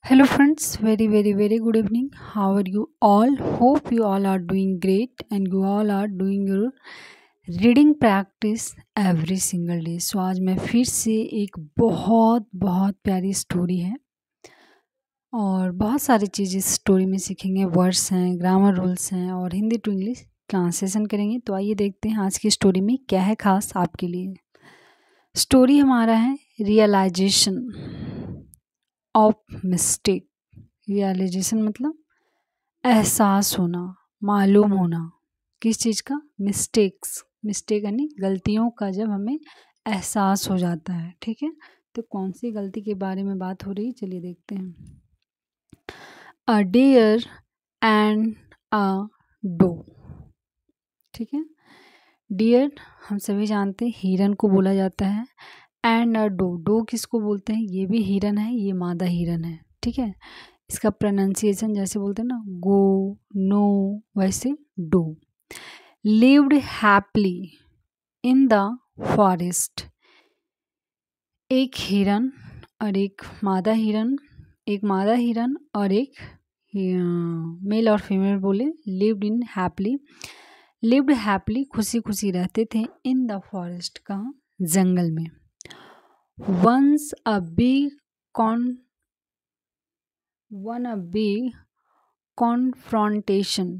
Hello, friends. Very good evening. How are you all? Hope you all are doing great and you all are doing your reading practice every single day. So आज मैं फिर से एक बहुत बहुत प्यारी story है और बहुत सारी चीज़ इस स्टोरी में सीखेंगे। वर्ड्स हैं, ग्रामर रूल्स हैं और हिंदी टू इंग्लिश ट्रांसलेशन करेंगे। तो आइए देखते हैं आज की स्टोरी में क्या है खास आपके लिए। स्टोरी हमारा है रियलाइजेशन ऑफ मिस्टेक। रियलाइजेशन मतलब एहसास होना, मालूम होना। किस चीज़ का? मिस्टेक्स। मिस्टेक यानी गलतियों का जब हमें एहसास हो जाता है। ठीक है, तो कौन सी गलती के बारे में बात हो रही है, चलिए देखते हैं। अ डियर एंड अ डो। ठीक है, डियर हम सभी जानते हैं हिरन को बोला जाता है। एंड अ डो, डो किसको बोलते हैं? ये भी हिरन है, ये मादा हिरन है। ठीक है, इसका प्रोनाउंसिएशन जैसे बोलते हैं ना, गो नो, वैसे doe. Lived happily in the forest. एक हिरन और एक मादा हिरन, एक मादा हिरन और एक मेल और फीमेल बोले lived in happily. Lived happily खुशी खुशी रहते थे इन द फॉरेस्ट, कहाँ? जंगल में। Once a big one a big confrontation.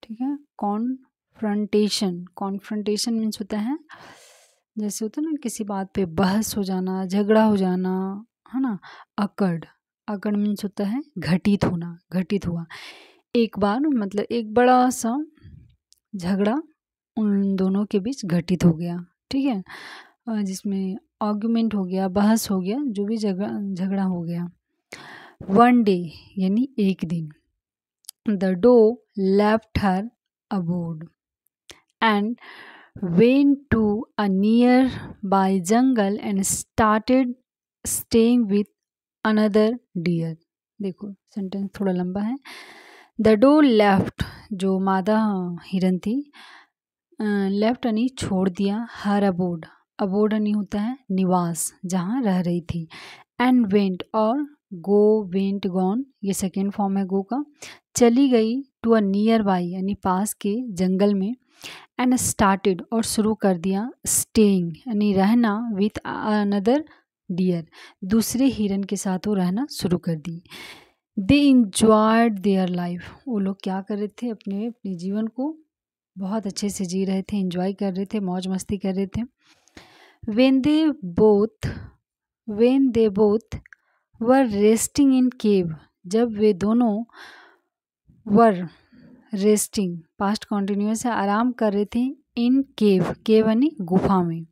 ठीक है, कॉन्फ्रंटेशन। कॉन्फ्रंटेशन मीन्स होता है जैसे होता है ना किसी बात पे बहस हो जाना, झगड़ा हो जाना, है ना। अकड़, अकड़ मीन्स होता है घटित होना, घटित हुआ। एक बार मतलब एक बड़ा सा झगड़ा उन दोनों के बीच घटित हो गया। ठीक है, जिसमें आर्गुमेंट हो गया, बहस हो गया, जो भी झगड़ा हो गया। वन डे यानी एक दिन। The doe left her abode and went to a nearby jungle and started staying with another deer. देखो सेंटेंस थोड़ा लंबा है। The doe left, जो मादा हिरन थी, लेफ्ट यानी छोड़ दिया, हर अबोड, अबोड यानी होता है निवास, जहाँ रह रही थी। एंड वेंट और गो, वेंट गॉन, ये सेकेंड फॉर्म है गो का। चली गई टू अ नियर बाई यानी पास के जंगल में। एंड स्टार्टेड और शुरू कर दिया, स्टेइंग यानी रहना, विथ अनदर डियर, दूसरे हिरन के साथ वो रहना शुरू कर दी। दे इंजॉयड देयर लाइफ, वो लोग क्या कर रहे थे? अपने अपने जीवन को बहुत अच्छे से जी रहे थे, इंजॉय कर रहे थे, मौज मस्ती कर रहे थे। When they both were resting in cave, जब वे दोनों वर रेस्टिंग, पास्ट कॉन्टिन्यूस है, आराम कर रहे थे, इन केव, केव यानी गुफा में।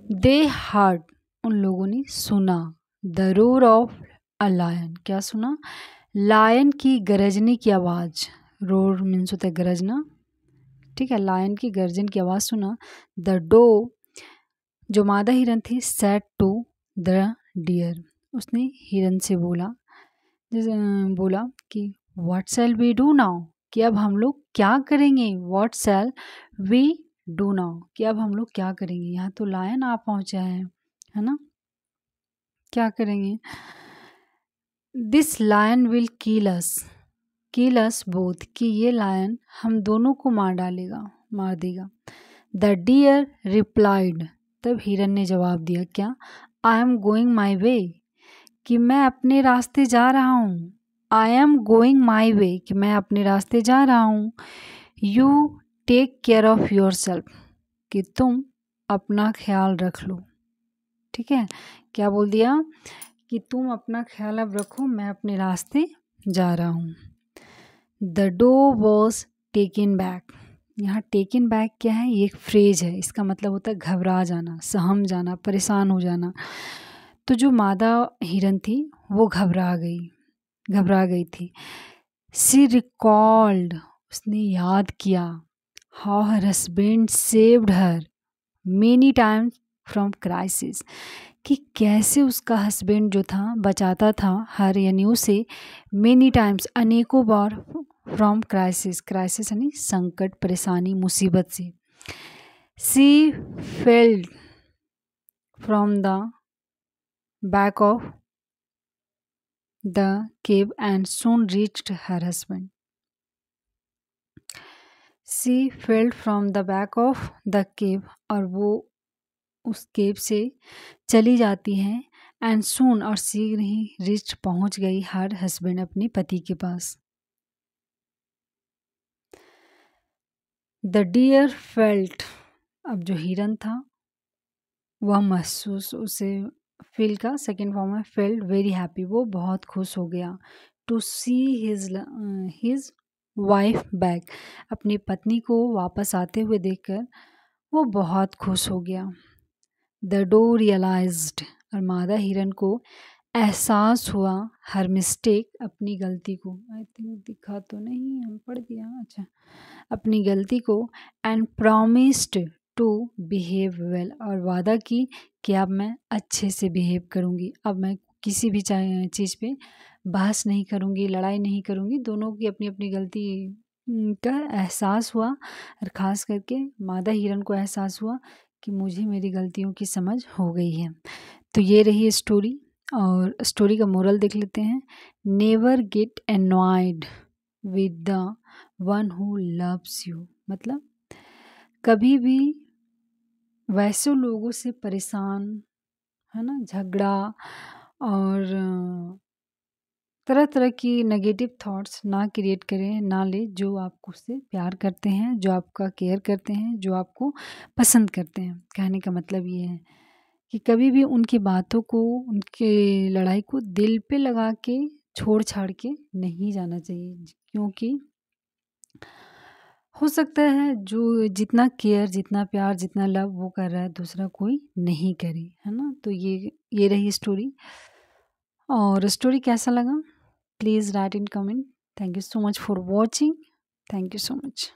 दे हर्ड, उन लोगों ने सुना, the roar of a lion, क्या सुना? लायन की गरजने की आवाज़। रोर मीन्स होता है गरजना। ठीक है, लायन की गर्जन की आवाज़ सुना। द डो, जो मादा हिरन थी, सेट टू द डियर, उसने हिरन से बोला, जैसे बोला कि what shall we do now, कि अब हम लोग क्या करेंगे? What shall we do now, कि अब हम लोग क्या करेंगे? यहाँ तो लायन आ पहुँचा है ना, क्या करेंगे? This lion will kill us both, कि ये लायन हम दोनों को मार डालेगा, मार देगा। द डियर रिप्लाइड, तब हिरन ने जवाब दिया, क्या? आई एम गोइंग माई वे, कि मैं अपने रास्ते जा रहा हूँ। आई एम गोइंग माई वे, कि मैं अपने रास्ते जा रहा हूँ। You take care of yourself, कि तुम अपना ख्याल रख लो। ठीक है, क्या बोल दिया? कि तुम अपना ख्याल अब रखो, मैं अपने रास्ते जा रहा हूँ। The doe was taken back, यहाँ टेकन बैक क्या है? ये एक फ्रेज है, इसका मतलब होता है घबरा जाना, सहम जाना, परेशान हो जाना। तो जो मादा हिरन थी वो घबरा गई थी। सी रिकॉल्ड, उसने याद किया, how her husband saved her many times from crisis, कि कैसे उसका हस्बैंड जो था बचाता था हर यानी उसे, मेनी टाइम्स अनेकों बार, फ्रॉम क्राइसिस, क्राइसिस यानी संकट, परेशानी, मुसीबत से। She fell from the back of the cave and soon reached her husband. She fell from the back of the cave, और वो उस केव से चली जाती हैं. एंड सून, और शीघ्र ही रिच पहुंच गई हर हस्बैंड, अपने पति के पास. द डियर फेल्ट, अब जो हिरन था वह महसूस, उसे फील का सेकेंड फॉर्म है फेल्ट वेरी हैप्पी, वो बहुत खुश हो गया. To see his wife back, अपनी पत्नी को वापस आते हुए देखकर वो बहुत खुश हो गया. द डो रियलाइज्ड, और मादा हिरन को एहसास हुआ हर मिस्टेक, अपनी गलती को. आई थिंक दिखा तो नहीं, हम पढ़ दिया. अच्छा, अपनी गलती को. And promised to behave well, और वादा की कि अब मैं अच्छे से बिहेव करूँगी, अब मैं किसी भी चीज़ पे बहस नहीं करूँगी, लड़ाई नहीं करूँगी. दोनों की अपनी अपनी गलती का एहसास हुआ, और ख़ास करके मादा हिरन को एहसास हुआ कि मुझे मेरी गलतियों की समझ हो गई है. तो ये रही स्टोरी, और स्टोरी का मोरल देख लेते हैं. Never get annoyed with the one who loves you, मतलब कभी भी वैसे लोगों से परेशान, है ना, झगड़ा और तरह तरह की नेगेटिव थॉट्स ना क्रिएट करें, ना ले, जो आपको से प्यार करते हैं, जो आपका केयर करते हैं, जो आपको पसंद करते हैं. कहने का मतलब ये है कि कभी भी उनकी बातों को, उनके लड़ाई को दिल पे लगा के छोड़ छाड़ के नहीं जाना चाहिए, क्योंकि हो सकता है जो जितना केयर, जितना प्यार, जितना लव वो कर रहा है, दूसरा कोई नहीं करे, है ना. तो ये रही स्टोरी. और स्टोरी कैसा लगा, please write in comment. Thank you so much for watching. Thank you so much.